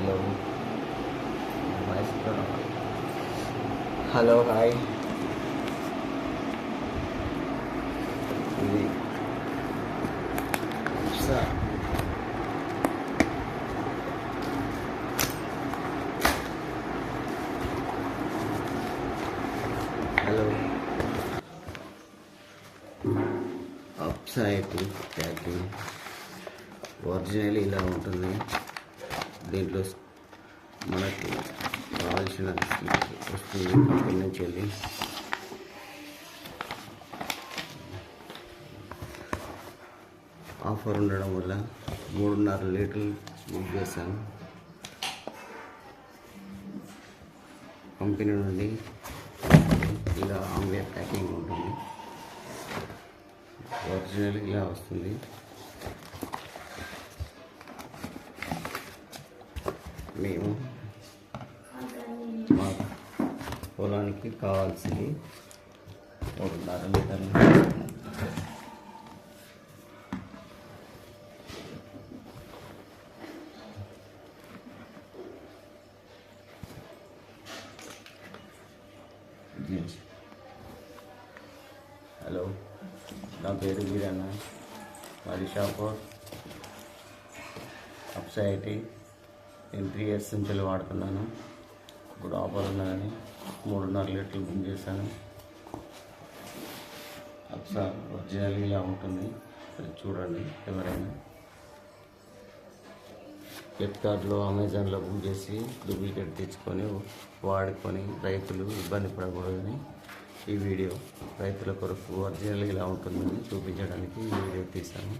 Hello hello hi. ఇది sir hello అప్సైట్ packing original ఇలా ఉంటుంది. దీంట్లో మనకి కావాల్సిన వస్తుంది కంపెనీ నుంచి వెళ్ళి. ఆఫర్ ఉండడం వల్ల 3.5 లీటర్లు బుక్ చేశాను. కంపెనీ నుండి ఇలా ఆమ్లెట్ ప్యాకింగ్ ఉంటుంది. ఒరిజినల్ ఇలా వస్తుంది. మేము మా పొలానికి కావాల్సింది 3.5 లీటర్లు. హలో, నా పేరు వీరన్న. మాది షాపూర్ అప్సైటీ. నేను 3 years నుంచి వాడుతున్నాను. ఇప్పుడు ఆఫర్ ఉన్నదని 3.5 లీటర్లు బుక్ చేశాను. అప్సా ఒరిజినల్ ఇలా ఉంటుంది. చూడండి, ఎవరైనా ఫ్లిప్కార్ట్లో, అమెజాన్లో బుక్ చేసి డూప్లికేట్ తెచ్చుకొని వాడుకొని రైతులు ఇబ్బంది పడకూడదని ఈ వీడియో రైతుల కొరకు ఒరిజినల్ ఇలా ఉంటుందని చూపించడానికి ఈ వీడియో తీశాను.